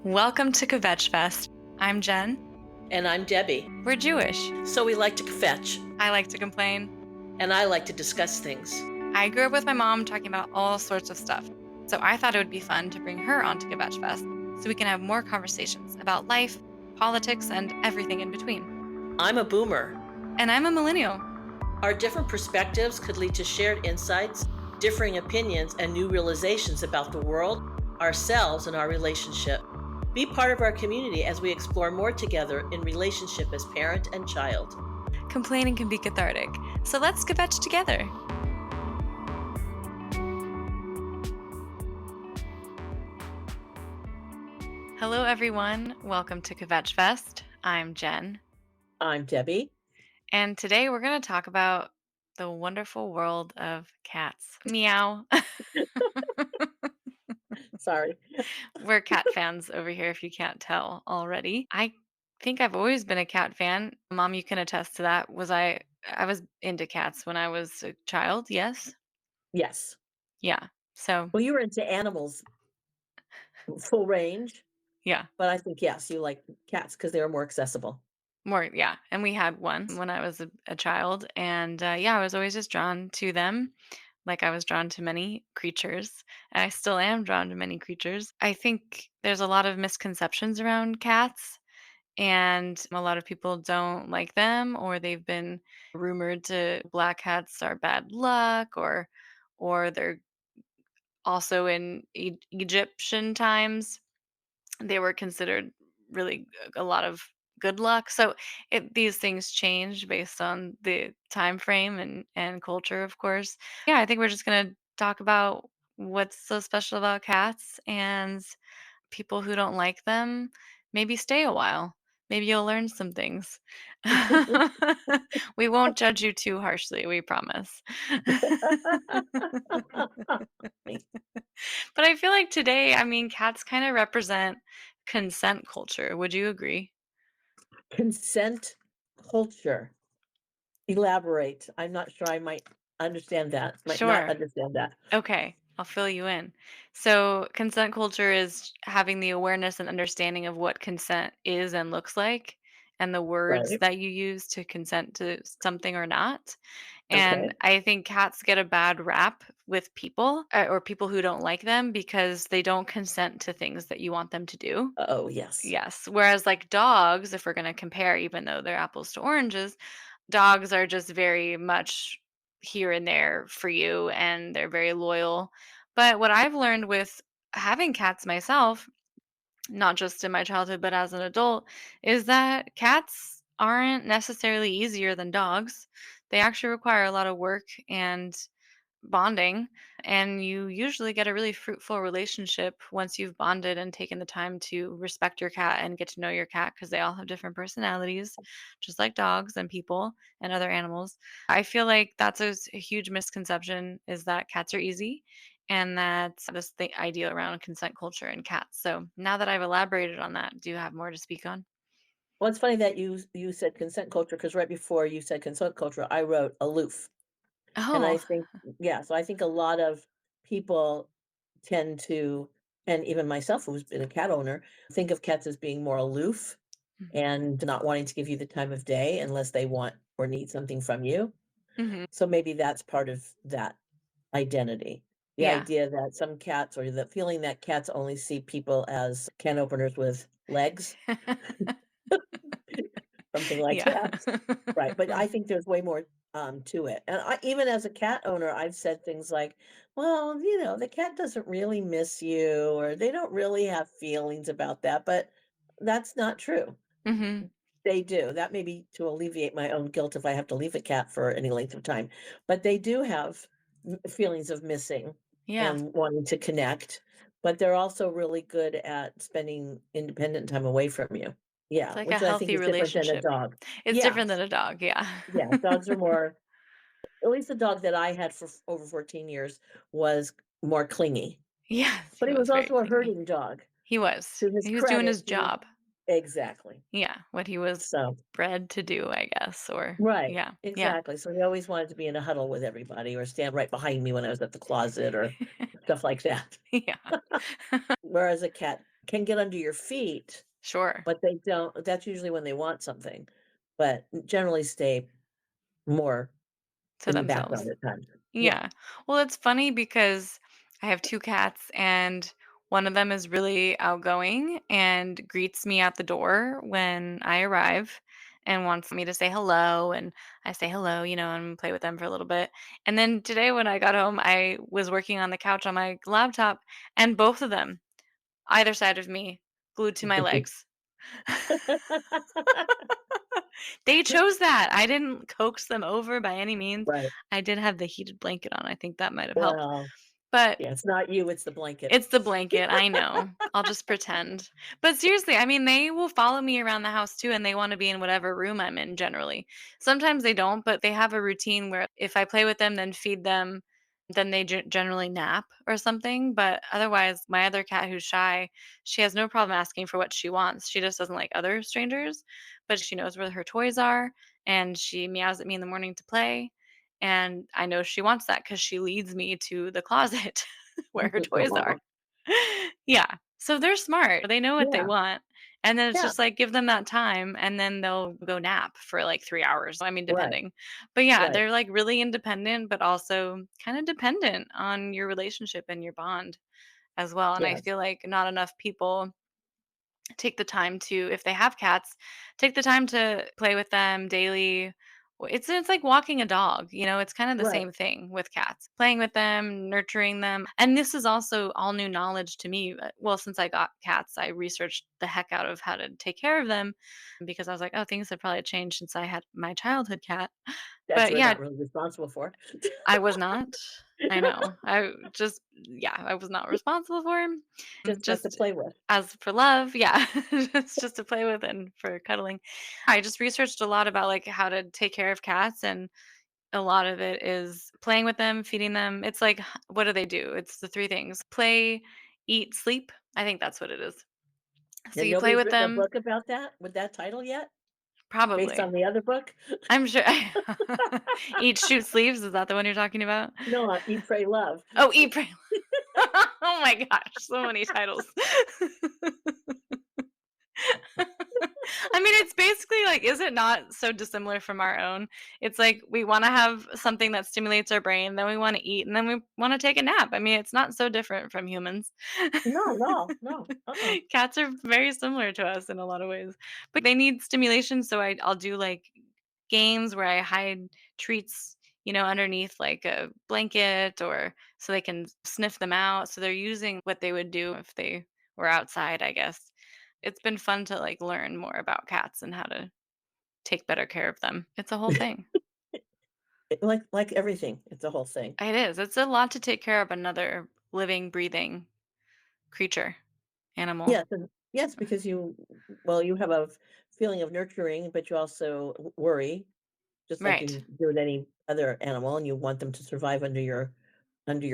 Welcome to Kvetchfest. I'm Jen. And I'm Debbie. We're Jewish. So we like to kvetch, I like to complain. and I like to discuss things. I grew up with my mom talking about all sorts of stuff. So I thought it would be fun to bring her onto Kvetchfest so we can have more conversations about life, politics, and everything in between. I'm a boomer. And I'm a millennial. Our different perspectives could lead to shared insights, differing opinions, and new realizations about the world, ourselves, and our relationship. Be part of our community as we explore more together in relationship as parent and child. Complaining can be cathartic. So let's kvetch together. Hello, everyone. Welcome to Kvetchfest. I'm Jen. I'm Debbie. And today we're going to talk about the wonderful world of cats. Meow. Sorry. We're cat fans over here, if you can't tell already. I think I've always been a cat fan. Mom, you can attest to that. I was into cats when I was a child, yes? Yes. Yeah. So, Well, you were into animals full range, yeah. but I think, yes, you like cats because they were more accessible. More, yeah. And we had one when I was a child. And yeah, I was always just drawn to them. Like I was drawn to many creatures. And I still am drawn to many creatures. I think there's a lot of misconceptions around cats. And a lot of people don't like them, or they've been rumored to black cats are bad luck, or they're also in Egyptian times they were considered really a lot of good luck. So these things change based on the time frame and culture, of course. Yeah, I think we're just gonna talk about what's so special about cats and people who don't like them. Maybe stay a while. Maybe you'll learn some things. We won't judge you too harshly, we promise. But I feel like today, I mean, cats kind of represent consent culture. Would you agree? Consent culture. Elaborate. I'm not sure I might understand that, might not Sure. understand that. Okay. I'll fill you in. So, consent culture is having the awareness and understanding of what consent is and looks like, and the words Right. that you use to consent to something or not. Okay. And I think cats get a bad rap with people or people who don't like them because they don't consent to things that you want them to do. Oh, yes. Yes. Whereas, like dogs, if we're going to compare, even though they're apples to oranges, dogs are just very much here and there for you and they're very loyal. But what I've learned with having cats myself, not just in my childhood, but as an adult, is that cats aren't necessarily easier than dogs. They actually require a lot of work and bonding, and you usually get a really fruitful relationship once you've bonded and taken the time to respect your cat and get to know your cat because they all have different personalities, just like dogs and people and other animals. I feel like that's a huge misconception is that cats are easy and that this the idea around consent culture and cats. So now that I've elaborated on that, do you have more to speak on? Well, it's funny that you said consent culture because right before you said consent culture, I wrote aloof. And I Oh. think, yeah, so I think a lot of people tend to, and even myself, who's been a cat owner, think of cats as being more aloof and not wanting to give you the time of day unless they want or need something from you. Hmm. So maybe that's part of that identity. The Yeah. idea that some cats, or the feeling that cats only see people as can openers with legs, something like Yeah. that. Right, but I think there's way more, to it, and I even as a cat owner, I've said things like, "Well, the cat doesn't really miss you, or they don't really have feelings about that," but that's not true. Hmm. They do. That may be to alleviate my own guilt if I have to leave a cat for any length of time, but they do have feelings of missing Yeah. and wanting to connect, but they're also really good at spending independent time away from you. It's Yeah, like a which I think healthy is different than a relationship. dog. It's Yeah, different than a dog, yeah. yeah, dogs are more, at least the dog that I had for over 14 years was more clingy, Yes, but he he was was very also a clingy. herding dog. He was. To his He was doing credit, his he was job. exactly. Yeah, what he was So bred to do, I guess, or right, yeah, yeah. exactly. So he always wanted to be in a huddle with everybody or stand right behind me when I was at the closet or stuff like that. Yeah. Whereas a cat can get under your feet, Sure. but they don't that's usually when they want something, but generally stay more To in the themselves. background at times. Yeah. Yeah. Well, it's funny because I have 2 cats, and one of them is really outgoing and greets me at the door when I arrive and wants me to say hello, and I say hello, and play with them for a little bit. And then today when I got home, I was working on the couch on my laptop, and both of them, either side of me, glued to my legs. They chose that. I didn't coax them over by any means. Right. I did have the heated blanket on. I think that might have helped. Well, But yeah, it's not you, it's the blanket. it's the blanket, I know. I'll just pretend. But seriously, I mean, they will follow me around the house too, and they wanna be in whatever room I'm in generally. Sometimes they don't, but they have a routine where if I play with them, then feed them, then they generally nap or something, but otherwise, my other cat who's shy, she has no problem asking for what she wants. She just doesn't like other strangers, but she knows where her toys are, and she meows at me in the morning to play, and I know she wants that because she leads me to the closet where her toys are. Aw. Yeah. So they're smart. They know what they Yeah, want. And then it's yeah, just like give them that time and then they'll go nap for like 3 hours. I mean, right, depending. But yeah, right. they're like really independent, but also kind of dependent on your relationship and your bond as well. And I Yes, feel like not enough people take the time to, if they have cats, take the time to play with them daily. It's like walking a dog, it's kind of the right. same thing with cats. Playing with them, nurturing them. And this is also all new knowledge to me. Well, since I got cats, I researched the heck out of how to take care of them because I was like, oh, things have probably changed since I had my childhood cat. That you But were yeah, not really responsible for. I was not. I know. Yeah, I was not responsible for him. Just got to Just play with. as for love, yeah, it's just to play with and for cuddling. I just researched a lot about like how to take care of cats, and a lot of it is playing with them, feeding them. It's like, what do they do? It's the three things: play, eat, sleep. I think that's what it is. So And you play nobody's with written a them, book about that with that title yet? Based probably. on the other book? I'm sure. Eat, shoot, sleeves. Is that the one you're talking about? No, Eat, Pray, Love. Oh, eat, pray. Oh my gosh, so many titles. I mean, it's basically like, is it not so dissimilar from our own? It's like we want to have something that stimulates our brain, then we want to eat, and then we want to take a nap. I mean, it's not so different from humans. No, no, no, Cats are very similar to us in a lot of ways, but they need stimulation. So I'll do like games where I hide treats, underneath like a blanket or so they can sniff them out. So they're using what they would do if they were outside, I guess. It's been fun to like learn more about cats and how to take better care of them. It's a whole thing. like everything, it's a whole thing. It is. It's a lot to take care of another living, breathing creature, animal. Yes, and yes, because you have a feeling of nurturing, but you also worry, just like Right. you do with any other animal, and you want them to survive under your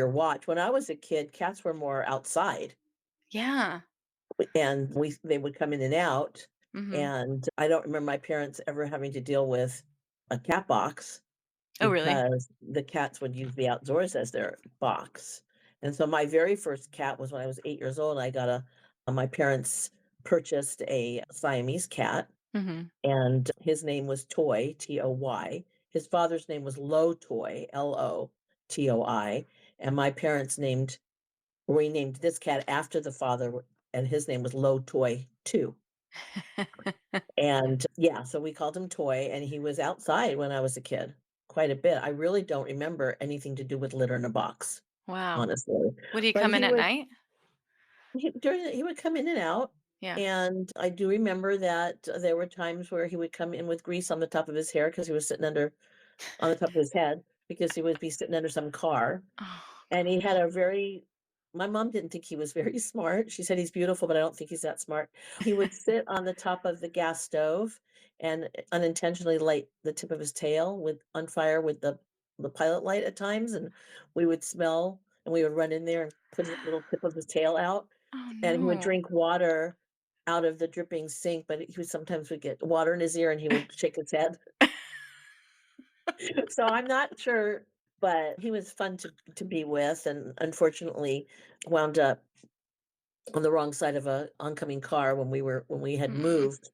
watch. When I was a kid, cats were more outside, Yeah. and we they would come in and out, Mhm. and I don't remember my parents ever having to deal with a cat box Oh, really? because the cats would use the outdoors as their box. And so my very first cat was when I was 8 years old. I got a my parents purchased a Siamese cat, Mhm. and his name was Toy, Toy. His father's name was Toy, Lotoi, and my parents renamed this cat after the father, and his name was Toy too. And yeah, so we called him Toy, and he was outside when I was a kid quite a bit. I really don't remember anything to do with litter in a box, Wow. honestly. Would he But come in at night? he would come in and out, Yeah. and I do remember that there were times where he would come in with grease on the top of his hair because he was sitting under on the top of his head because he would be sitting under some car. Oh, And he had gosh. a very my mom didn't think he was very smart. She said he's beautiful, but I don't think he's that smart. He would sit on the top of the gas stove and unintentionally light the tip of his tail with on fire with the pilot light at times, and we would smell and we would run in there and put his little tip of his tail out, Oh, and he would no. drink water out of the dripping sink, but he would sometimes would get water in his ear and he would shake his head. So I'm not sure, but he was fun to be with, and unfortunately wound up on the wrong side of a oncoming car when we had Mm. moved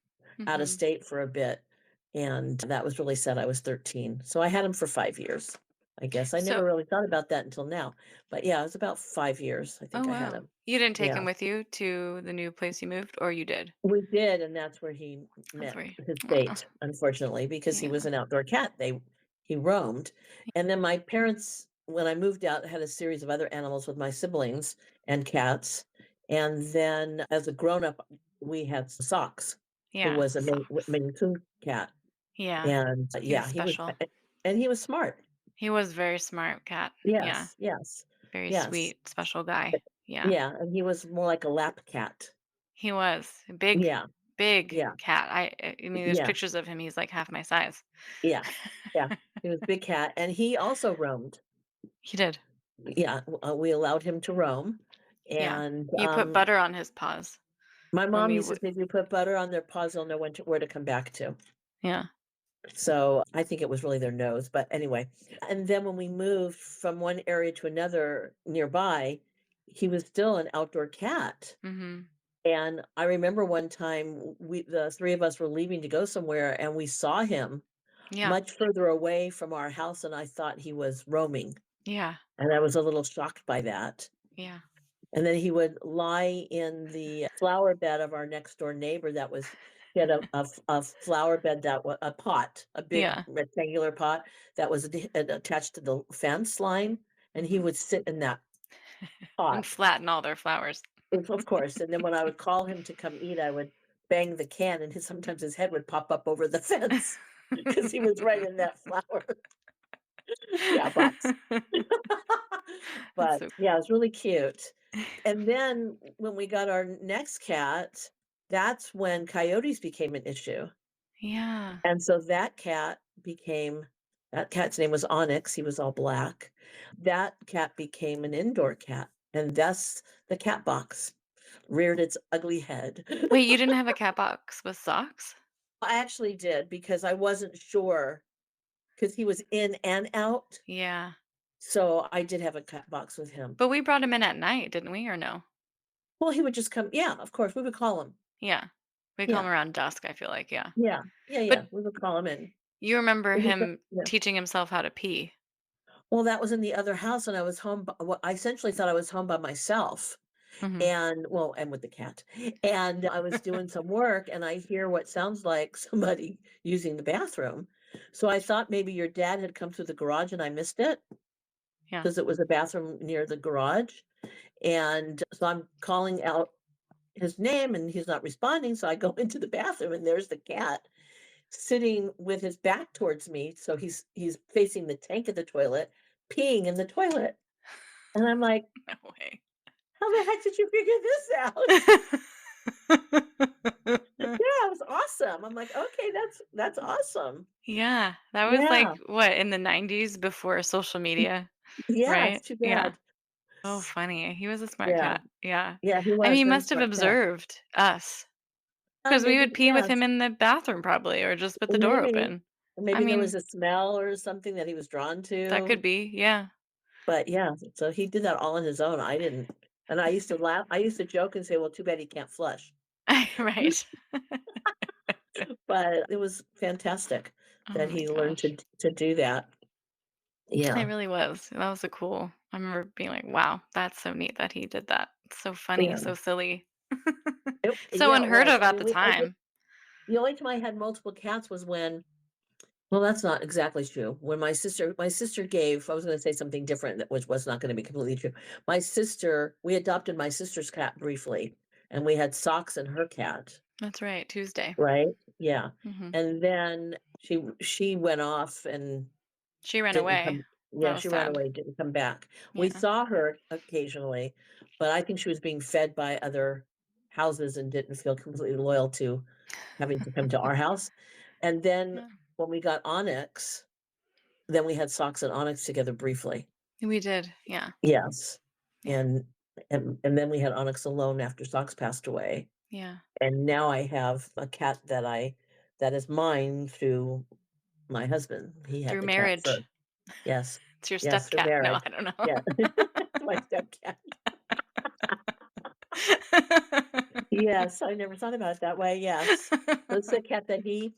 out of Mhm. state for a bit, and that was really sad. I was 13. So I had him for 5 years, I guess. I So never really thought about that until now. But yeah, it was about 5 years, I oh, think I had wow. him. You didn't take Yeah. him with you to the new place you moved, or you did? We did, and that's where he That's met where you his aw, fate, unfortunately, because he was yeah. an outdoor cat. He roamed. And then my parents, when I moved out, had a series of other animals with my siblings and cats. And then as a grown-up, we had Socks, who Yeah, was a socks. Maine Coon cat. Yeah, And he was yeah, special. and he was smart. He was very smart cat. Yeah, Yes, yes, very yes. sweet, special guy. Yeah, Yeah, and he was more like a lap cat. he was a big, Yeah, big yeah, cat. I mean, there's yeah. pictures of him. He's like half my size. Yeah, yeah, he was a big cat, and he also roamed. He did. Yeah, we allowed him to roam, Yeah. and, You put butter on his paws my when mom we used to would. say, "If you put butter on their paws, they'll know where to come back to." Yeah. So, I think it was really their nose, but anyway. And then when we moved from one area to another nearby, he was still an outdoor cat, Mhm. and I remember one time, the 3 of us were leaving to go somewhere, and we saw him Yeah. much further away from our house, and I thought he was roaming. Yeah. And I was a little shocked by that. Yeah. And then he would lie in the flower bed of our next door neighbor that was he had a flower bed that was a pot, a big Yeah. rectangular pot that was attached to the fence line, and he Mhm. would sit in that And pot, flatten all their flowers. of course, and then when I would call him to come eat, I would bang the can, and sometimes his head would pop up over the fence because he was right in that flower, yeah, box. That's But, so yeah, it was really cute. And then when we got our next cat, that's when coyotes became an issue. yeah. And so that cat's name was Onyx, he was all black. That cat became an indoor cat, and thus the cat box reared its ugly head. Wait, you didn't have a cat box with socks? I actually did because I wasn't sure because he was in and out, Yeah. so I did have a cat box with him. But we brought him in at night, didn't we, or no? Well, he would just come, yeah, of course, we would call him. Yeah. We call him Yeah, around dusk, I feel like, yeah. yeah, yeah, But yeah, we would call him in. you remember He said him yeah. teaching himself how to pee? Well, that was in the other house, and I was home b well, I essentially thought I was home by myself, Mhm. and well, and with the cat, and I was doing some work, and I hear what sounds like somebody using the bathroom. So I thought maybe your dad had come through the garage and I missed it Yeah. because it was a bathroom near the garage, and so I'm calling out his name, and he's not responding, so I go into the bathroom, and there's the cat sitting with his back towards me, so he's facing the tank of the toilet, peeing in the toilet. And I'm like, No way. "How the heck did you figure this out?" Yeah, it was awesome. I'm like, "Okay, that's awesome." Yeah, that was, Yeah. like, what, in the '90s before social media, Yeah, it's right? too Yeah. bad. Oh, funny. He was a smart Yeah. cat. Yeah. Yeah, he I mean, was he very must have smart cat. observed us because we Maybe would pee with yes, him in the bathroom probably or just with the door maybe. open. I Maybe there was mean, a smell or something that he was drawn that could to, be, yeah. but yeah, so he did that all on his own, I didn't. And I used to joke and say, "Well, too bad he can't flush." Right. But it was fantastic Oh that my he learned gosh. to do that. It Yeah, really was. That was a cool I remember being like, "Wow, that's so neat that he did that." It's so funny, yeah. so silly. So Yeah, it unheard was. of I at mean, the we I did time. the only time I had multiple cats was when well, that's not exactly true. When my sister gave I was gonna say something different that which was not gonna be completely true. We adopted my sister's cat briefly, and we had Socks and her cat, That's right, Tuesday. right? Yeah, Mhm. and then she went off and She ran didn't away. come That yeah, was she ran sad. away, didn't come back. We Yeah. saw her occasionally, but I think she was being fed by other houses and didn't feel completely loyal to having to come to our house. And then Yeah. when we got Onyx, then we had Socks and Onyx together briefly. We did. Yeah. Yes. Yeah. And and then we had Onyx alone after Socks passed away. Yeah. And now I have a cat that is mine through my husband. He had Through the cat marriage. first. Yes. It's your Yes, through stepcat. No, marriage. I don't know. Yeah. My stepcat. Yes, I never thought about it that way, yes. That's a cat that he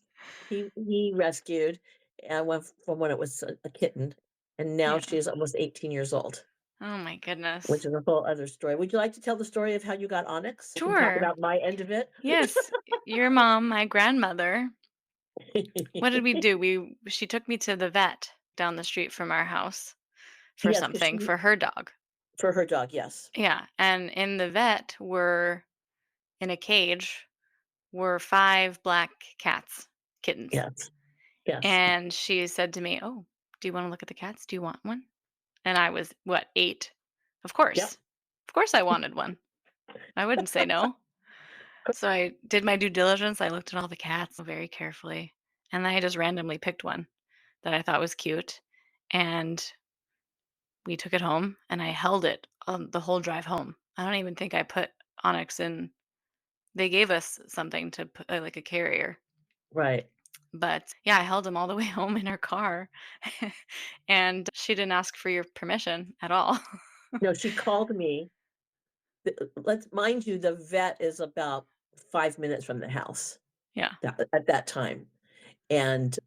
rescued, and went from when it was a kitten, and now Yeah. she's almost 18 years old, Oh my which goodness. is a whole other story. Would you like to tell the story of how you got Onyx? We can talk Sure. about my end of it. Yes, your mom, my grandmother, what did we do? She took me to the vet down the street from our house for Yes, 'cause something she for her dog. for her dog, yes. Yeah, and in the vet were in a cage were 5 black cats, kittens. Yes, yes. And she said to me, "Oh, do you wanna look at the cats? Do you want one?" And I was, what, 8? Of Yep. course. Of course I wanted one. I wouldn't say no. So I did my due diligence, I looked at all the cats very carefully, and then I just randomly picked one that I thought was cute, and we took it home, and I held it, the whole drive home. I don't even think I put Onyx in. They gave us something to put, like a carrier, Right. but yeah, I held him all the way home in her car, and she didn't ask for your permission at all. No, she called me. Let's mind you, the vet is about 5 minutes from the house Yeah. at that time, and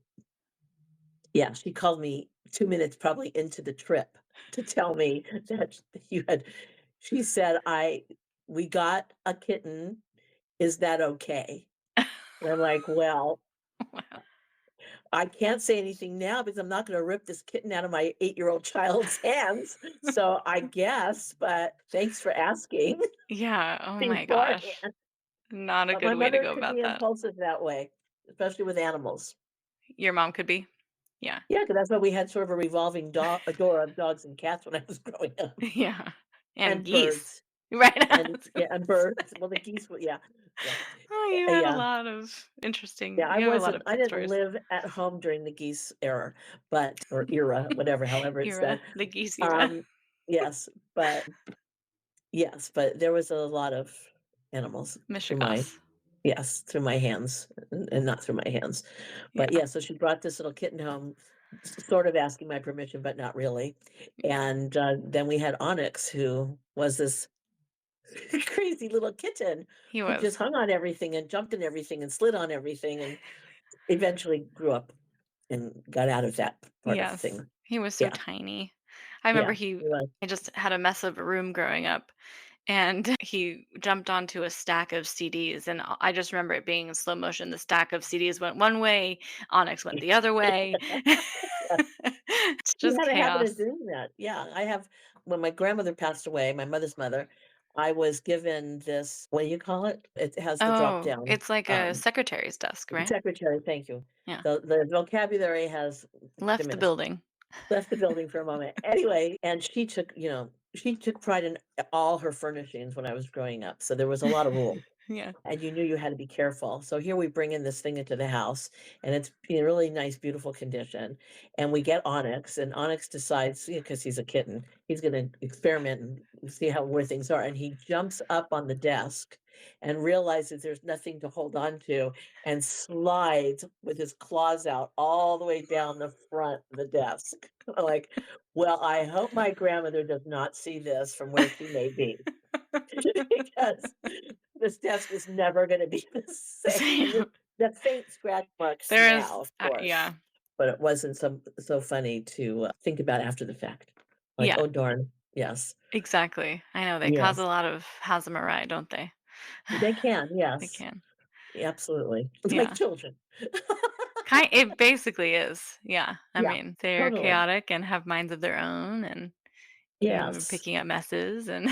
yeah, she called me 2 minutes probably into the trip to tell me that you had she said, "We got a kitten. Is that okay?" And I'm like, "Well, Wow. I can't say anything now because I'm not gonna rip this kitten out of my 8-year-old child's hands, so I guess, but thanks for asking Yeah, oh my gosh. beforehand." Not a But my good way to mother go could about be that. impulsive that way, especially with animals. Your mom could be? Yeah. Yeah, because that's why we had sort of a revolving a door of dogs and cats when I was growing up. Yeah. And And geese. birds, Right? I and was yeah, gonna and birds. say. Well, the geese were yeah, yeah, Oh, you had a yeah, lot of interesting yeah, you have a lot of I pet didn't stories. live at home during the geese era, but or era, whatever, however it's Era, said. the geese era. Um, yes, but there was a lot of animals through my Michigas. yes, through my hands, and not through my hands. But, Yeah. yeah, so she brought this little kitten home, sort of asking my permission, but not really, and, then we had Onyx, who was this crazy little kitten He who just was. hung on everything and jumped in everything and slid on everything and eventually grew up and got out of that part of Yes. things. He was so Yeah, tiny. I remember yeah, he was. I just had a mess of a room growing up, and he jumped onto a stack of CDs, and I just remember it being in slow motion. The stack of CDs went one way, Onyx went the other way. Yeah. It's He just had a habit chaos. of doing that. Yeah, I have when my grandmother passed away, my mother's mother, I was given this, what do you call it? It has the drop Oh, down, it's like a secretary's desk, right? secretary, thank you. Yeah. The vocabulary has Left the diminished. building. Left the building for a moment. Anyway, and she took pride in all her furnishings when I was growing up, so there was a lot of rules. Yeah. And you knew you had to be careful. So here we bring in this thing into the house, and it's in really nice, beautiful condition. And we get Onyx, and Onyx decides, because he's a kitten, he's going to experiment and see how where things are. And he jumps up on the desk and realizes there's nothing to hold on to, and slides with his claws out all the way down the front of the desk. I'm like, well, I hope my grandmother does not see this from where she may be. Because this desk is never gonna be the same. Same. The faint scratch marks There's now, of course, yeah. but it wasn't so funny to, think about after the fact. Like, Yeah, "Oh, darn." Yes. exactly. I know they cause Yes. a lot of hazamarai, don't they? They can, They yes. can. Absolutely. Like Yeah. children. It basically is. Yeah. I Yeah, mean, they're totally. chaotic and have minds of their own, and you're Yes. picking up messes and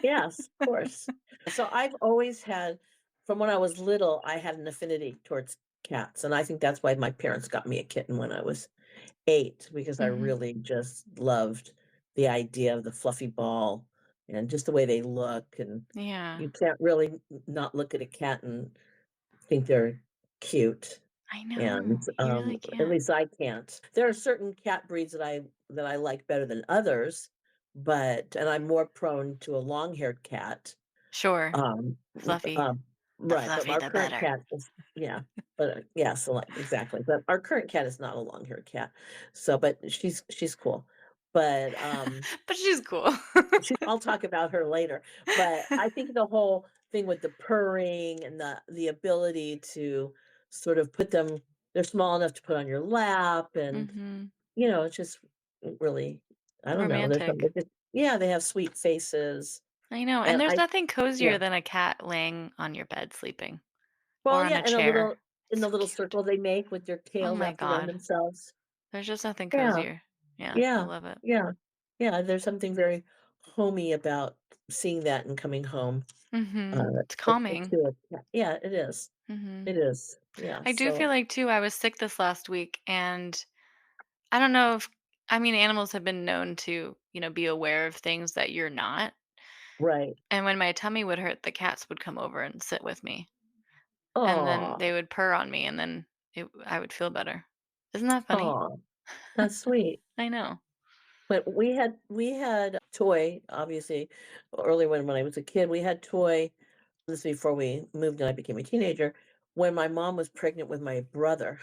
Yes, of course. So I've always had from when I was little, I had an affinity towards cats, and I think that's why my parents got me a kitten when I was 8 because I Mhm. really just loved the idea of the fluffy ball and just the way they look, and Yeah. you can't really not look at a cat and think they're cute, I and, know. You really at can't. least I can't. There are certain cat breeds that I like better than others, but and I'm more prone to a long-haired cat, Sure. um, Fluffy. The right, but fluffy, our the current better. cat is yeah, but, yeah, so, like exactly, but our current cat is not a long-haired cat, so but she's cool. but, But she's cool. I'll talk about her later, but I think the whole thing with the purring and the ability to sort of put them they're small enough to put on your lap and, Mhm. it's just really I don't know, there's Romantic. something just yeah, they have sweet faces, I know, and and there's I nothing yeah. cozier than a cat laying on your bed sleeping or Well, on yeah, a and a chair. little in So the little cute. circle they make with their Oh tail my wrapped around god. themselves. There's just nothing Yeah, cozier. Yeah, I yeah, love it. yeah, yeah, there's something very homey about seeing that and coming home, It's calming. to it. Yeah, it is. Mhm. It is. Yeah, I do feel so like too I was sick this last week, and I don't know if I mean, animals have been known to, be aware of things that you're not. right. And when my tummy would hurt, the cats would come over and sit with me. And then Aw, they would purr on me, and then I would feel better. Isn't that funny? aw, that's sweet. I know. But we had a toy, obviously, early when I was a kid, we had toy this is before we moved and I became a teenager, when my mom was pregnant with my brother,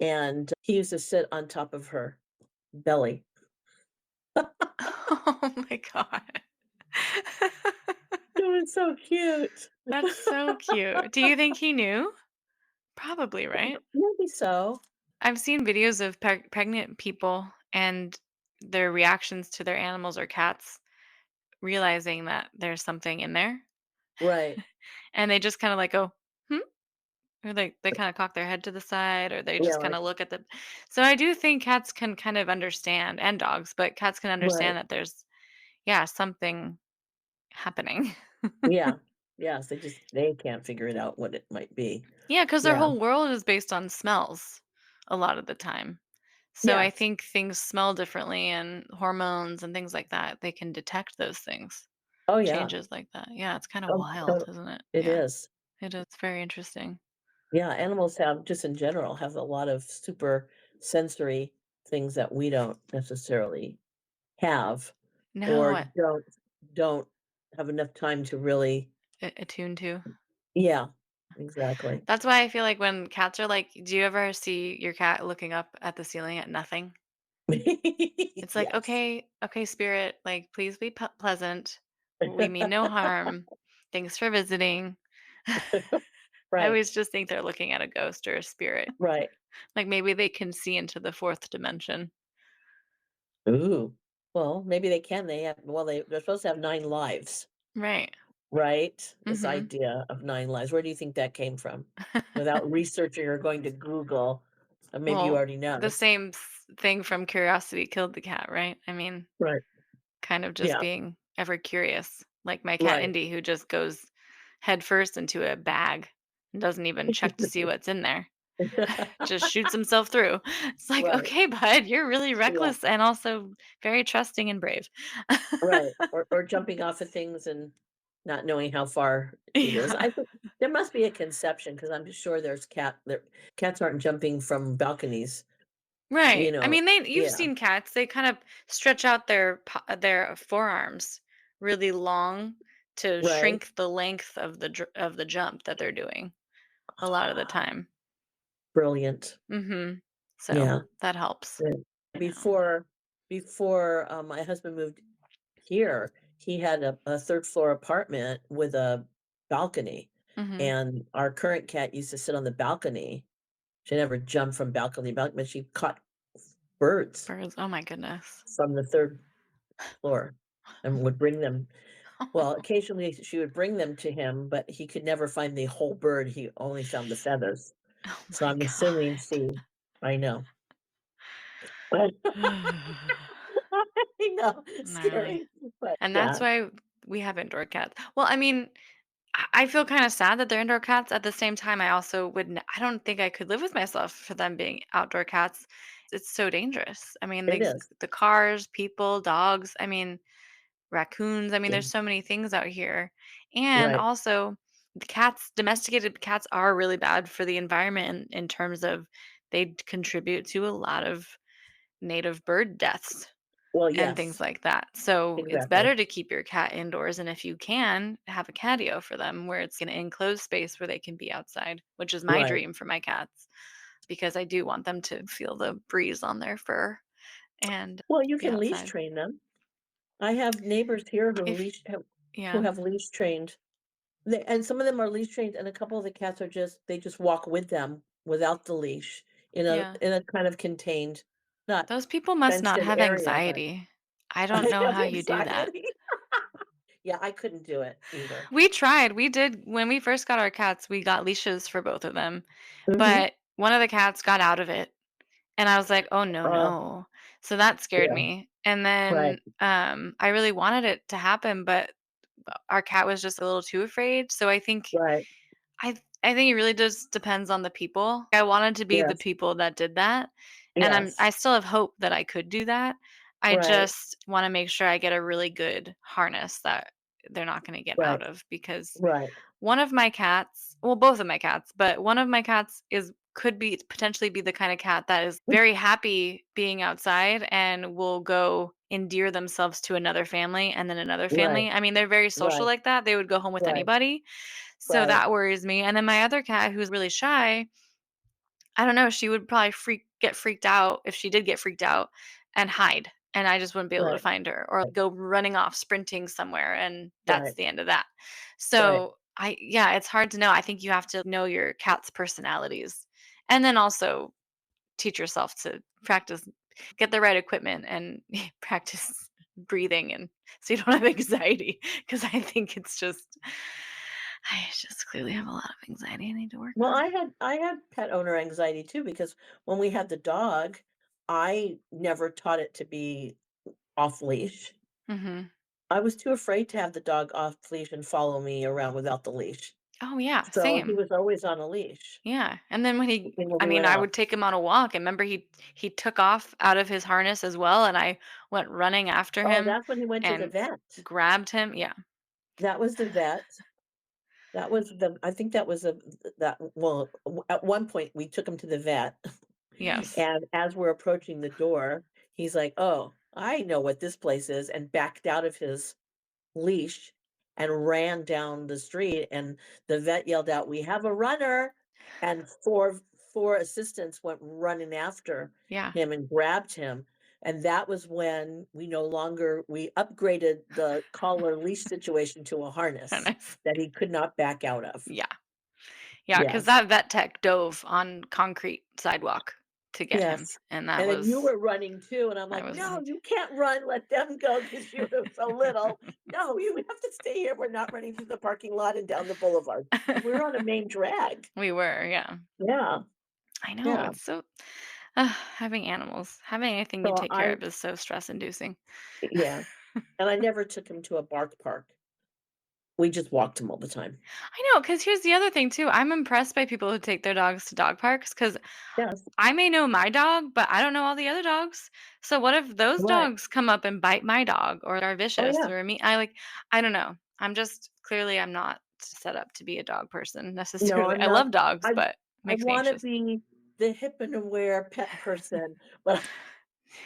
and he used to sit on top of her belly. Oh my god. It was so cute. That's so cute. Do you think he knew? Probably, right? Maybe so. I've seen videos of pregnant people and their reactions to their animals or cats realizing that there's something in there, Right. and they just kinda like go, "Hmm?" Or they kinda cock their head to the side, or they Yeah, just like kinda look at the so I do think cats can kind of understand, and dogs, but cats can right. understand that there's, yeah, something happening. Yeah. Yes, they can't figure it out what it might be. Yeah, because their Yeah. whole world is based on smells a lot of the time. So I Yes. think things smell differently, and hormones and things like that, they can detect those things, Oh, yeah. changes like that. Yeah, it's kinda Oh, wild, to isn't it? it Yeah, is. it is very interesting. Yeah, animals have just in general, have a lot of super sensory things that we don't necessarily have No, or don't have enough time to really attuned to. yeah, exactly. That's why I feel like when cats are like do you ever see your cat looking up at the ceiling at nothing? It's like, Yes. "Okay, okay, spirit, like, please be pleasant. We mean no harm. Thanks for visiting." I Right, always just think they're looking at a ghost or a spirit. right. Like, maybe they can see into the 4th dimension. Ooh. Well, maybe they can, they're supposed to have 9 lives, Right. right? This Mhm. idea of 9 lives, where do you think that came from? Without researching or going to Google, maybe you Well, already know. the same thing from Curiosity Killed the Cat, right? I mean, Right. kind of just Yeah, being ever curious, like my cat right. Indy, who just goes headfirst into a bag and doesn't even check to see what's in there. Just shoots himself through. It's like, Right, "Okay, bud, you're really yeah, reckless and also very trusting and brave." right, or jumping off of things and not knowing how far it is. Yeah. I think there must be a conception because 'cause I'm sure cats aren't jumping from balconies, Right. I mean, they you've yeah, seen cats, they kind of stretch out their forearms really long to right? shrink the length of the jump that they're doing a lot of the time. Brilliant. Mhm. So, Yeah, that helps. yeah. Yeah. Before my husband moved here, he had a 3rd floor apartment with a balcony, Mhm. and our current cat used to sit on the balcony. She never jumped from balcony to balcony, but she caught birds Birds, oh my goodness. from the 3rd floor and would bring them well, occasionally she would bring them to him, but he could never find the whole bird, he only found the feathers. Oh So my I'm assuming god. she I know. But I know, Gnarly. scary, but And that's yeah, why we have indoor cats. Well, I mean, I feel kinda sad that they're indoor cats. At the same time, I also wouldn't I don't think I could live with myself for them being outdoor cats. It's so dangerous. I mean, it is. the cars, people, dogs, I mean, raccoons. I mean, Yeah, there's so many things out here. And right. also, the cats domesticated cats are really bad for the environment in terms of they contribute to a lot of native bird deaths Well, and things yes, like that. So it's exactly. better to keep your cat indoors. And if you can, have a catio for them where it's an enclosed space where they can be outside, which is my Right. dream for my cats because I do want them to feel the breeze on their fur and Well, you be can leash outside. train them. I have neighbors here If who yeah, have leash trained. And some of them are leash trained, and a couple of the cats are just walk with them without the leash yeah. in a kind of contained, not Those people must fenced not in have area, but anxiety. I don't I know have how you do that. anxiety. Yeah, I couldn't do it either. We tried. We did when we first got our cats, we got leashes for both of them, Mhm. but one of the cats got out of it, and I was like, "Oh, no, Oh, no." So that scared yeah, me, and right, then, I really wanted it to happen, but our cat was just a little too afraid, so right. I think it really just depends on the people. I wanted to be the Yes, people that did that, and yes, I still have hope that I could do that. I right, just wanna make sure I get a really good harness that they're not gonna get right, out of because right. one of my cats, well, both of my cats, but one of my cats is could be potentially be the kind of cat that is very happy being outside and will go endear themselves to another family and then another Right, family. I mean, they're very social right, like that. They would go home with right, anybody. So right, that worries me. And then my other cat who's really shy, I don't know, she would probably get freaked out if she did get freaked out and hide. And I just wouldn't be able to right, find her or go running off sprinting somewhere and that's right, the end of that. right. So yeah, it's hard to know. I think you have to know your cat's personalities. And then also teach yourself to practice, get the right equipment and practice breathing and so you don't have anxiety. Cause I just clearly have a lot of anxiety I need to work Well, on. I had pet owner anxiety too because when we had the dog, I never taught it to be off leash. Mhm. I was too afraid to have the dog off leash and follow me around without the leash. Oh, yeah, So he same. was always on a leash, Yeah, and then even when I we mean, went I out. would take him on a walk, and remember he took off out of his harness as well, and I went running after Oh, him that's when he went to the and vet. grabbed him. Yeah. That was the vet. That was the I think that was a that well, at one point, we took him to the vet, Yes. and as we're approaching the door, he's like, "Oh, I know what this place is," and backed out of his leash and ran down the street, and the vet yelled out, "We have a runner," and 4 assistants went running after Yeah. him and grabbed him, and that was when we upgraded the collar leash situation to a And harness I that he could not back out of. yeah. Yeah, Yeah. because that vet tech dove on concrete sidewalk to get him, Yes. and And then you were running too, and I'm I like, was "No, running you can't run, let them go because 'cause you're so little. No, you have to stay here, we're not running through the parking lot and down the boulevard because we were on a main drag." We were, yeah. Yeah, I know, yeah. it's so having animals, having anything you So take care I of is so stress inducing. yeah, and I never took him to a bark park. We just walked him all the time. I know, because here's the other thing too. I'm impressed by people who take their dogs to dog parks because Yes, I may know my dog, but I don't know all the other dogs. So what if those right. dogs come up and bite my dog or are Oh, vicious yeah. or me? I don't know. I'm not set up to be a dog person No, necessarily. I'm I not. love dogs, I but it I makes me wanna anxious. be the hip and aware pet person, but I'm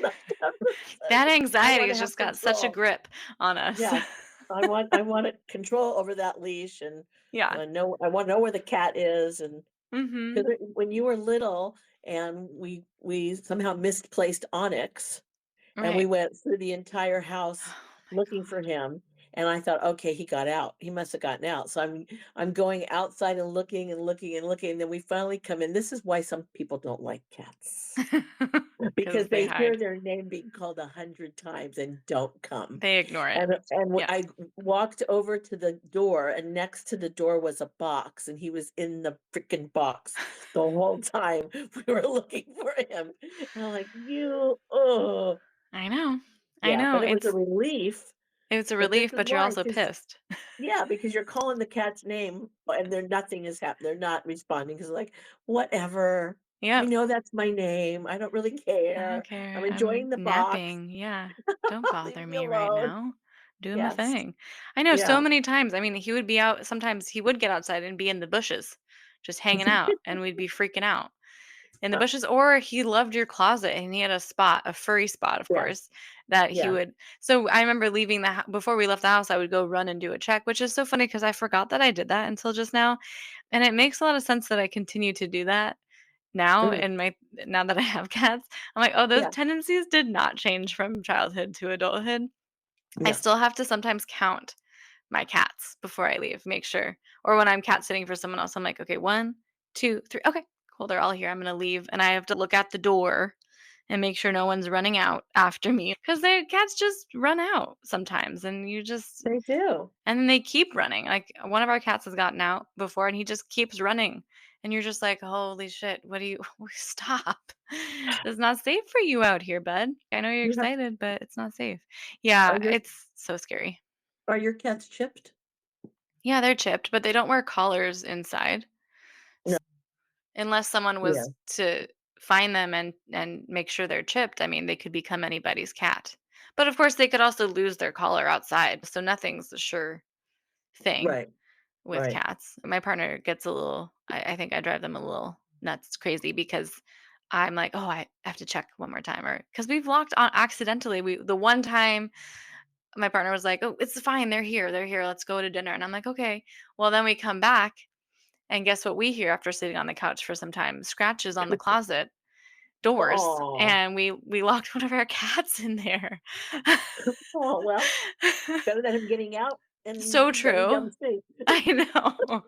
not that person. That I anxiety wanna has have just got such a control. grip on us. Yes, I want control over that leash, and Yeah. I wanna know where the cat is, and Mhm. 'cause when you were little and we somehow misplaced Onyx, and we Right. went through the entire house Oh my looking for him, and I thought, "Okay, he got out. He must have gotten out." So I'm going outside and looking and looking and looking, and then we finally come in. This is why some people don't like cats, god. because Cuz they they hear hide. their name being called 100 times and don't come. They ignore it. And Yes. I walked over to the door, and next to the door was a box, and he was in the freaking box the whole time we were looking for him. And I'm like, "You oh." I know. I Yeah, know. but it was a relief, It's a but this relief, is but you're why, also 'cause pissed. yeah, because you're calling the cat's name, and nothing is happening. They're not responding because like, "Whatever. You Yep. know that's my name. I don't really I don't care. I'm care. I'm enjoying the box. napping. Yeah. Don't Leave bother me me right alone." now. Doing my Yes. thing. I know so Yeah. many times. I mean, he would be out sometimes he would get outside and be in the bushes just hanging out and we'd be freaking out in the bushes or he loved your closet and he had a spot, a furry spot, of Yeah, course, that he yeah. would so I remember leaving before we left the house, I would go run and do a check, which is so funny because I forgot that I did that until just now. And it makes a lot of sense that I continue to do that now Mhm. in my now that I have cats, I'm like, "Oh, those Yeah. tendencies did not change from childhood to adulthood." I Yeah. still have to sometimes count my cats before I leave, make sure. Or when I'm cat sitting for someone else, I'm like, "Okay, 1, 2, 3. Okay, cool, they're all here. I'm gonna leave." And I have to look at the door and make sure no one's running out after me because the cats just run out sometimes, and you just They do. and then they keep running. Like one of our cats has gotten out before and he just keeps running. And you're just like, holy shit, what do you stop? It's not safe for you out here, bud. I know you're You have excited, but it's not safe. Yeah, are your it's so scary. are your cats chipped? Yeah, they're chipped, but they don't wear collars inside. No. Unless someone Yeah. was to find them and make sure they're chipped, I mean, they could become anybody's cat. But of course, they could also lose their collar outside, so nothing's a sure thing Right. with Right. cats. My partner gets a little I think I drive them a little nuts crazy because I'm like, "Oh, I have to check one more time," or because we've locked on accidentally. The one time my partner was like, "Oh, it's fine. They're here. Let's go to dinner." And I'm like, "Okay." Well, then we come back, and guess what we hear after sitting on the couch for some time? Scratches on the closet doors, Oh. and we locked one of our cats in there. Oh, well, better than him getting out and So running down true. the street. I know.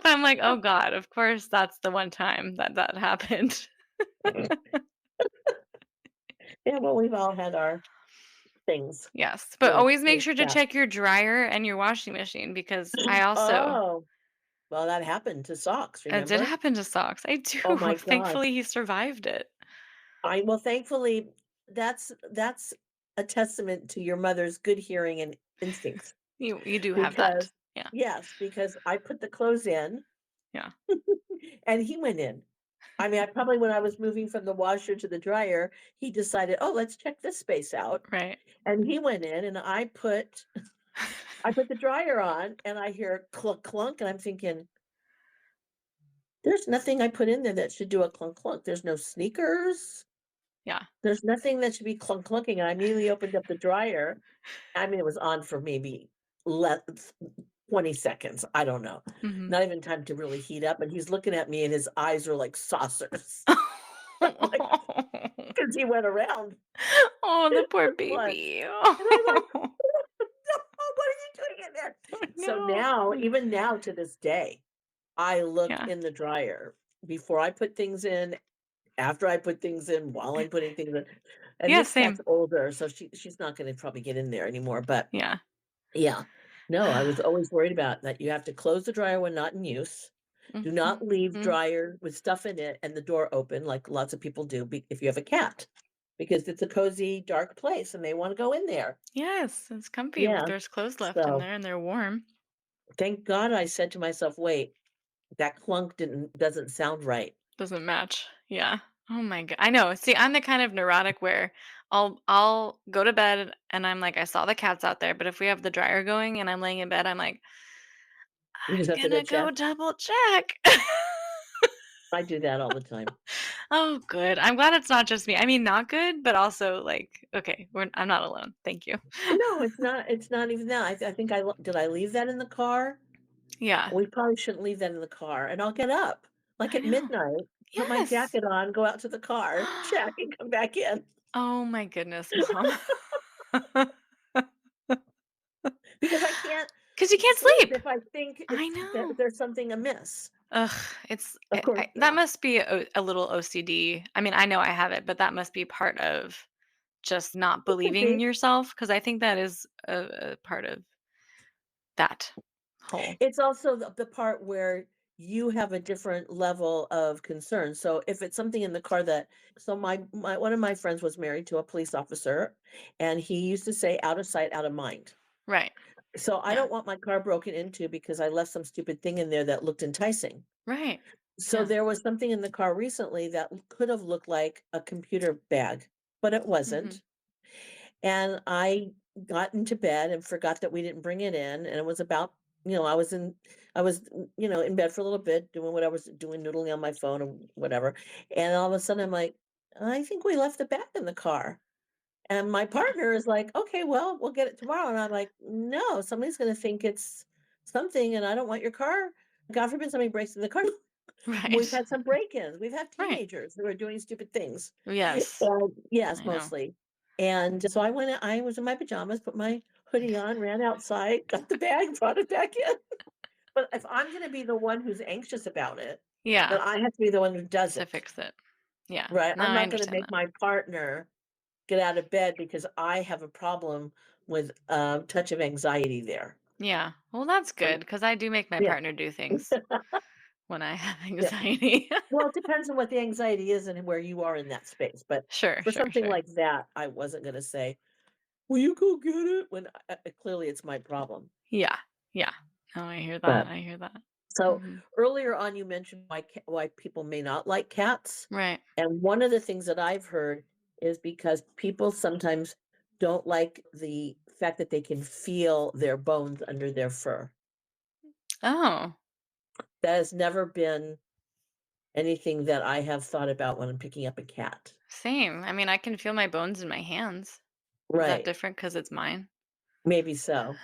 But I'm like, "Oh god, of course that's the one time that that happened." Yeah, well, we've all had our things Yes, but with always make with sure to cats. check your dryer and your washing machine because I also Oh, well, that happened to socks, it did remember? happen to Socks. I Oh do. my gosh. Thankfully, he survived it. I well, thankfully, that's a testament to your mother's good hearing and instincts You do have that. because Yeah. yes, because I put the clothes in Yeah. and he went in. I mean, I probably when I was moving from the washer to the dryer, he decided, "Oh, let's check this space out." Right. And he went in and I put the dryer on and I hear clunk clunk and I'm thinking, there's nothing I put in there that should do a clunk clunk. There's no sneakers. Yeah. There's nothing that should be clunk clunking. And I immediately opened up the dryer. I mean, it was on for maybe less 20 seconds. I don't know. Mhm. Not even time to really heat up. And he's looking at me and his eyes are like saucers. Like, because he went around Oh, the poor the clutch. baby. And I'm like, Oh, "Oh, what are you doing in there?" So no. now, even now to this day, I look Yeah. in the dryer before I put things in, after I put things in, while I'm putting things in. And Yeah, this cat's same. older, so she's not gonna probably get in there anymore, but Yeah. yeah. No, I was always worried about that. You have to close the dryer when not in use. Do not leave Mhm. dryer with stuff in it and the door open like lots of people do if you have a cat, because it's a cozy, dark place and they wanna go in there. Yes, it's comfy if Yeah. there's clothes left in So, there and they're warm. thank God I said to myself, "Wait, that clunk doesn't sound right." Doesn't match. Yeah. Oh my god. I know. See, I'm the kind of neurotic where I'll go to bed and I'm like, I saw the cats out there, but if we have the dryer going and I'm laying in bed, I'm like, You just I'm have to go gonna go check. double check. I do that all the time. Oh, good. I'm glad it's not just me. I mean, not good, but also like, okay, I'm not alone. Thank you. No, it's not even that. I think did I leave that in the car? Yeah, We probably shouldn't leave that in the car, and I'll get up, like, I at know. midnight, put my Yes. jacket on, go out to the car, check, and come back in, Oh my goodness, mom. because I can't Because you can't sleep sleep. if I think I it's that know. there's something amiss. Ugh, it's Of course, that yeah. must be a little OCD. I mean, I know I have it, but that must be part of just not It could believing in be. yourself. Because I think that is a part of that whole It's also the part where you have a different level of concern. So if it's something in the car that so my one of my friends was married to a police officer and he used to say out of sight, out of mind. right. So I Yeah. don't want my car broken into because I left some stupid thing in there that looked enticing. Right. So Yeah. there was something in the car recently that could have looked like a computer bag, but it Mhm. wasn't. And I got into bed and forgot that we didn't bring it in, and it was about I was, in bed for a little bit doing what I was doing, noodling on my phone or whatever, and all of a sudden I'm like, "I think we left the bag in the car." And my Yeah. partner is like, "Okay, well, we'll get it tomorrow." And I'm like, "No, somebody's gonna think it's something, and I don't want your car God forbid somebody breaks in the car." We've Right. had some break-ins. We've had Right. teenagers who are doing stupid things. Yes. Yes, I know. mostly. And so I was in my pajamas, put my hoodie on, ran outside, got the bag, brought it back in. But if I'm gonna be the one who's anxious about it, then Yeah. I have to be the one who does To it, fix it. Yeah. right? No, I'm I not gonna understand make that. my partner get out of bed because I have a problem with a touch of anxiety there. Yeah. Well, that's Um, good because I do make my yeah, partner do things when I have yeah. anxiety. Well, it depends on what the anxiety is and where you are in that space, but Sure, for sure, something sure. like that, I wasn't gonna say, "Will you go get it?" When, clearly it's my problem. Yeah. Yeah. Oh, I hear that. But I hear that. so, Mhm. earlier on, you mentioned why people may not like cats, Right. and one of the things that I've heard is because people sometimes don't like the fact that they can feel their bones under their fur. Oh, That has never been anything that I have thought about when I'm picking up a cat. same. I mean, I can feel my bones in my hands. Is that Right, different because it's mine? maybe so.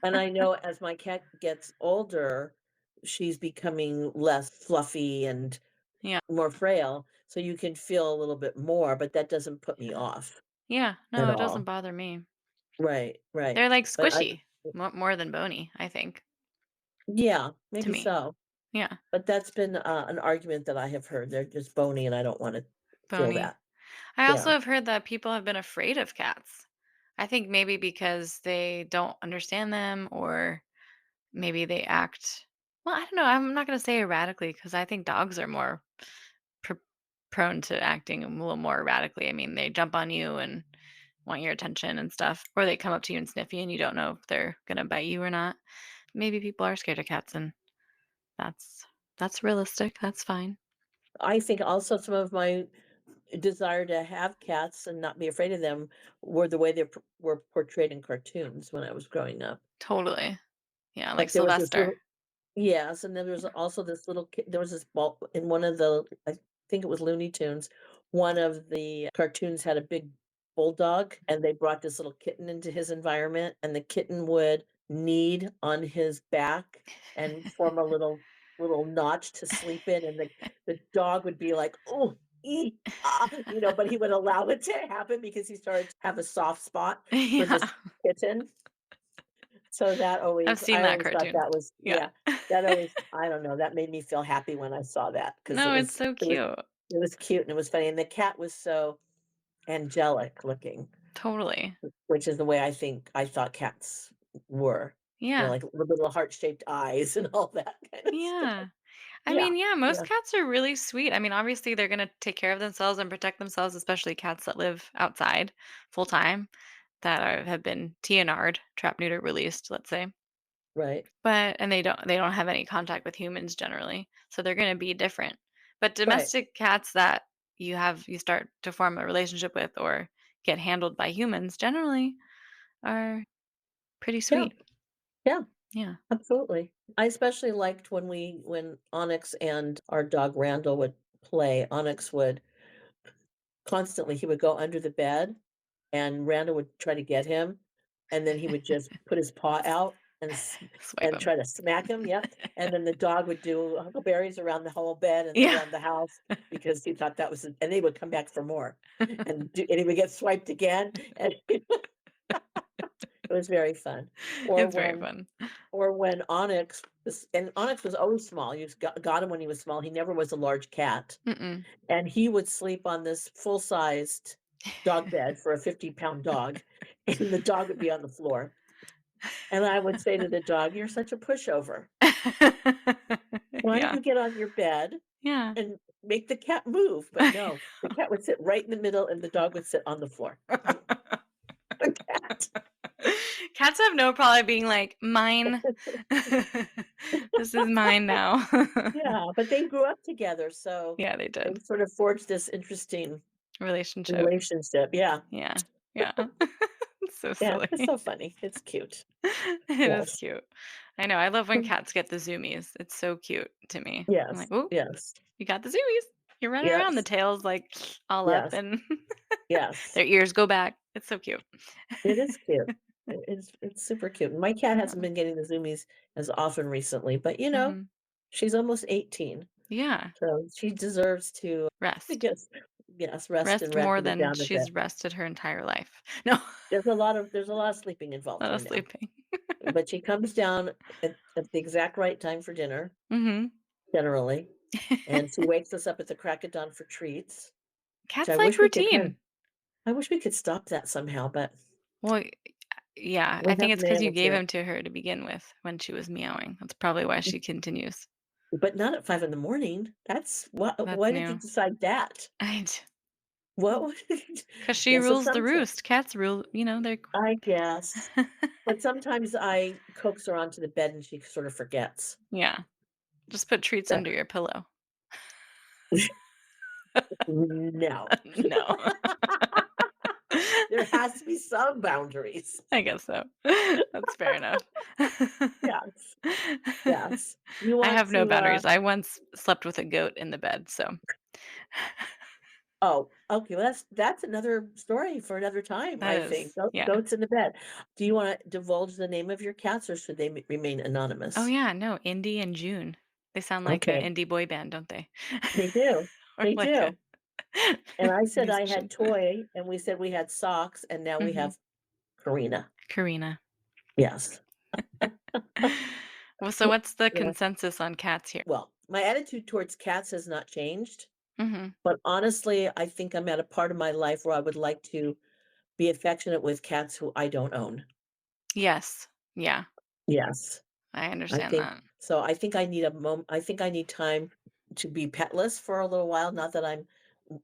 And I know as my cat gets older, she's becoming less fluffy and Yeah. more frail, so you can feel a little bit more, but that doesn't put me off Yeah. at No, it doesn't all. bother me. Right, right. They're like But I squishy, more than bony, I think, yeah, to maybe me. so. Yeah. But that's been, an argument that I have heard. They're just bony, and I don't wanna feel Bony. that. I also Yeah, have heard that people have been afraid of cats. I think maybe because they don't understand them or maybe they act well, I don't know. I'm not going to say erratically because I think dogs are more pr- prone to acting a little more erratically. I mean, they jump on you and want your attention and stuff, or they come up to you and sniff you and you don't know if they're going to bite you or not. Maybe people are scared of cats and that's that's realistic. That's fine. I think also some of my desire to have cats and not be afraid of them were the way were portrayed in cartoons when I was growing up. Totally. Yeah, like Like, there was this Sylvester. little yes, and then there was also this little kid there was this ball in one of the I think it was Looney Tunes, one of the cartoons had a big bulldog, and they brought this little kitten into his environment, and the kitten would knead on his back and form a little notch to sleep in, and the dog would be like, "Oh, but he would allow it to happen because he started to have a soft spot for Yeah. this kitten. So that I've always seen I that always thought cartoon. that was Yeah. yeah, that always I don't know, that made me feel happy when I saw that because No, it's so cute. it was cute and it was funny, and the cat was so angelic looking, Totally. which is the way I thought cats were, Yeah. like little heart-shaped eyes and all that kind of stuff. Yeah. I Yeah, mean, yeah, most yeah, cats are really sweet. I mean, obviously, they're going to take care of themselves and protect themselves, especially cats that live outside full time that have been TNR'd, trap, neuter, released, let's say. right, But and they don't have any contact with humans generally. So they're going to be different. But right. domestic cats that you start to form a relationship with or get handled by humans generally are pretty Yeah, sweet. yeah, Yeah. absolutely. I especially liked when Onyx and our dog Randall would play. Onyx would constantly he would go under the bed and Randall would try to get him, and then he would just put his paw out Swipe and them. try to smack him, yep, and then the dog would do huckleberries around the whole bed and Yeah. around the house because he thought that was and they would come back for more, and he would get swiped again, and it was very fun. Or It's very when fun. or when Onyx was always small, you just got him when he was small, he never was a large cat, Mm-mm. and he would sleep on this full-sized dog bed for a 50-pound dog, and the dog would be on the floor, and I would say to the dog, "You're such a pushover. Why don't Yeah. you get on your bed Yeah. and make the cat move?" But no, the cat would sit right in the middle, and the dog would sit on the floor. The cat. Cats have no problem being like, "Mine. This is mine now." Yeah, but they grew up together, so Yeah, they they did. sort of forged this interesting Relationship. relationship. Yeah. Yeah. Yeah. It's so Yeah, it's silly. so funny. It's cute. It is Yes. cute. I know, I love when cats get the zoomies. It's so cute to me. I'm Yes, like, "Ooh, yes, you got the zoomies." You're running around, the yes, tail's, like, all up yes, and yes. their ears go back. It's so cute. It is cute. It's super cute. My cat hasn't Yeah. been getting the zoomies as often recently, but, Mhm. she's almost 18. Yeah. So she deserves to, I Rest. guess, yes, rest and Rest more recommend than down a bit. she's rested her entire life. No, There's a lot of sleeping involved not a here now, sleeping. but she comes down at the exact right time for dinner, Mhm. generally, and she wakes us up at the crack of dawn for treats, which I Cats like wish we could kind of routine. I wish we could stop that somehow, but Well, yeah, we I think haven't it's been because you able gave to. him to her to begin with when she was meowing. That's probably why she continues. But not at 5 in the morning. That's That's why did you new. decide that? I What was Because she Yeah, so rules the sometimes roost. Cats rule, they're I guess, but sometimes I coax her onto the bed and she sort of forgets. Yeah, just put treats But under your pillow. no. No. There has to be some boundaries. I guess so. That's fair enough. Yes, yes. You I want have no to, boundaries. I once slept with a goat in the bed, so oh, okay, well, that's another story for another time, that I think. is yeah. Goats in the bed. Do you wanna divulge the name of your cats, or should they remain Oh, anonymous? yeah, no, Indy and June. They sound like a Okay, indie boy band, don't they? they do, Or they like a do. And I said I had musician. Toy, and we said we had Socks, and now we Mhm. have Karina. Karina. Yes. Well, so what's the Yeah. consensus on cats here? Well, my attitude towards cats has not changed, Mhm. but honestly, I think I'm at a part of my life where I would like to be affectionate with cats who I don't own. Yes. Yeah, Yes, I I understand think that. so. I think I need time to be petless for a little while. Not that I'm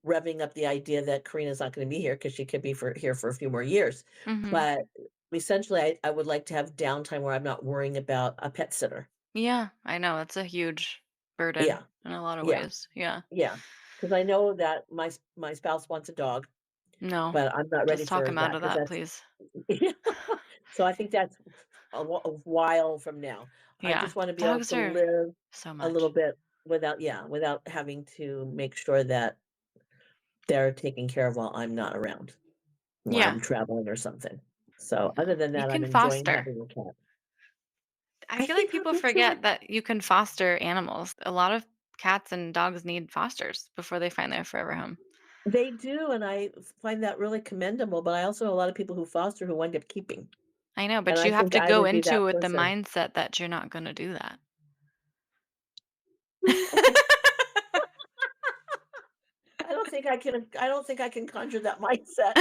revving up the idea that Karina's not going to be here because she could be here for a few more years. Mhm. But essentially, I would like to have downtime where I'm not worrying about a pet sitter. Yeah, I know, it's a huge burden Yeah, in a lot of yeah, ways. Yeah. yeah. Because I know that my spouse wants a dog, No. but I'm not ready Just talk for him out that of because that, that's please. so I think that's a while from now. I Yeah. just wanna be able Dogs to are live so a little much. bit without having to make sure that they're taken care of while I'm not around, while Yeah. I'm traveling or something. So, No. other than You that, I'm can enjoying foster. having a cat. I I feel like think I'll people get to it. forget that you can foster animals. A lot of cats and dogs need fosters before they find their forever home. They do, and I find that really commendable, but I also know a lot of people who foster who wind up keeping, I know, and but I you have think to I go would be into that it with the person. mindset that you're not gonna do that. Okay. I don't think I can conjure that mindset.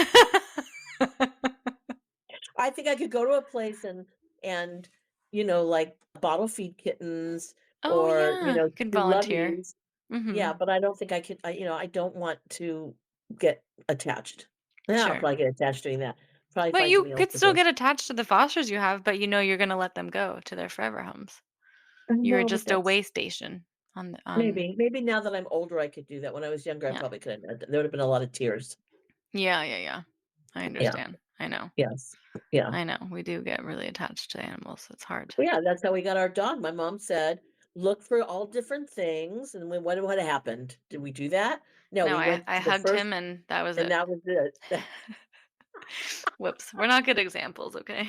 I think I could go to a place and, like, bottle feed kittens Oh, or, yeah. You can do volunteer. loveys. Yeah, Mhm. but I don't think I could I don't want to get attached. Yeah, I'll Sure. probably get attached doing that. Probably But find you something else could to still do. get attached to the fosters you have, but you know you're gonna let them go to their forever homes. I You're know, but just a that's way station on the maybe now that I'm older, I could do that. When I was younger, I yeah. probably couldn't. There would have been a lot of tears. Yeah, yeah, yeah. I Yeah, understand. I know. yes, yeah. I know. We do get really attached to animals. It's hard. Well, yeah, that's how we got our dog. My mom said, "Look for all different things," and what happened? Did we do that? No, No, we went I to the hugged first him and that was and it. that was it. Whoops. We're not good examples, okay?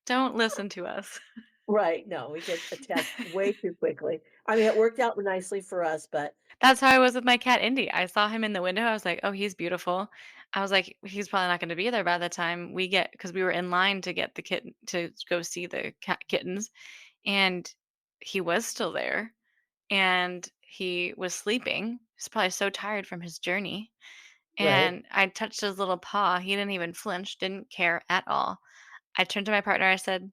Don't listen to us. Right, no, we get attached way too quickly. I mean, it worked out nicely for us, but That's how I was with my cat Indy. I saw him in the window. I was like, "Oh, he's beautiful." I was like, "He's probably not gonna be there by the time we get," because we were in line to get the kitten to go see the kittens, and he was still there, and he was sleeping. He's probably so tired from his journey, right. and I touched his little paw. He didn't even flinch, didn't care at all. I turned to my partner, I said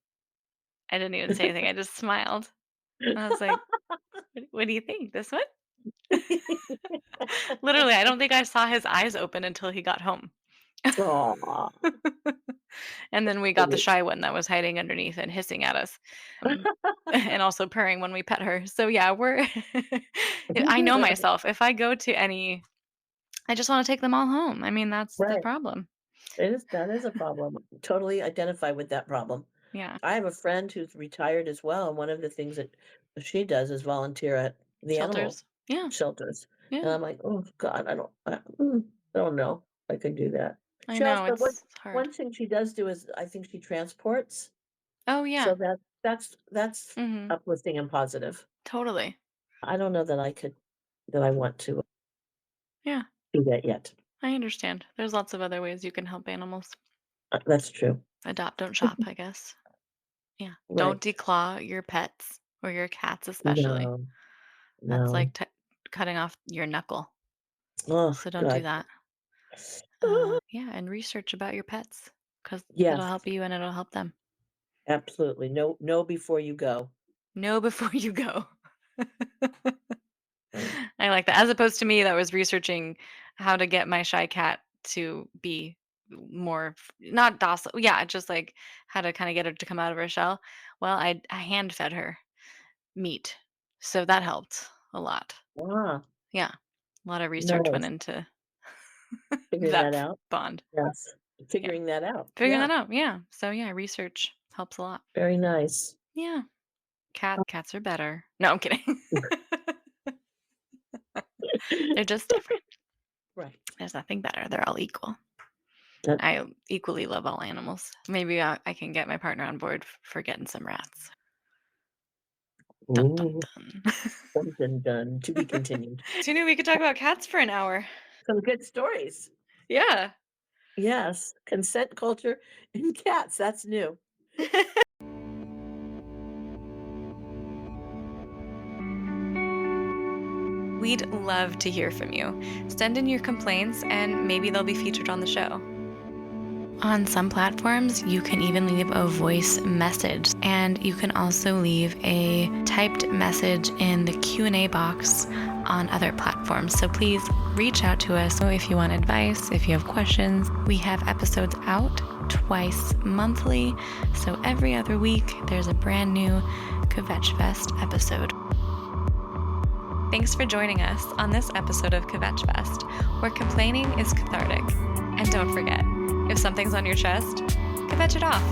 I didn't even say anything, I just smiled, and I was like, What do you think? This one?" Literally, I don't think I saw his eyes open until he got home. Aw, And then we got the sweet. shy one that was hiding underneath and hissing at us, and also purring when we pet her. So, yeah, we're I know myself. If I go to any I just wanna take them all home. I mean, that's the Right, problem. that is a problem. Totally identify with that problem. Yeah. I have a friend who's retired as well, and one of the things that she does is volunteer at the animal Shelters. Yeah, shelters, and yeah. I'm like, "Oh god, I don't know if I could do that." I She also know, but it's hard. one thing she does do is I think she transports, Oh, so yeah. that's Mhm. uplifting and positive. Totally. I don't know that I want to Yeah, do that yet. I understand. There's lots of other ways you can help animals. That's true. Adopt, don't shop, I guess. Yeah. Don't Right. declaw your pets or your cats especially. No, That's no. like cutting off your knuckle. Oh, So don't do God. that. Yeah, and research about your pets because it'll Yes, help you and it'll help them. absolutely. No, before you go. Know before you go. Right. I like that. As opposed to me that was researching how to get my shy cat to be more not docile. Yeah, just like how to kind of get her to come out of her shell. Well, I hand fed her meat. So that helped a lot. Ah, Yeah. A lot of research went nice. into Figuring that that out. bond. Yes. Yeah. Figuring that out. Figuring Yeah, that out. Yeah. So yeah, research helps a lot. very nice. Yeah. Cats are better. No, I'm kidding. They're just different. Right. There's nothing better. They're all equal. That I equally love all animals. Maybe I can get my partner on board for getting some rats. Dun dun ooh, dun. done, done, done, to be continued. Who knew we could talk about cats for an hour? Some good stories. Yeah. Yes, consent culture and cats, that's new. We'd love to hear from you. Send in your complaints and maybe they'll be featured on the show. On some platforms, you can even leave a voice message, and you can also leave a typed message in the Q&A box on other platforms. So please reach out to us if you want advice, if you have questions. We have episodes out twice monthly, so every other week there's a brand new Kvetchfest episode. Thanks for joining us on this episode of Kvetchfest, where complaining is cathartic. And don't forget, if something's on your chest, kvetch it off.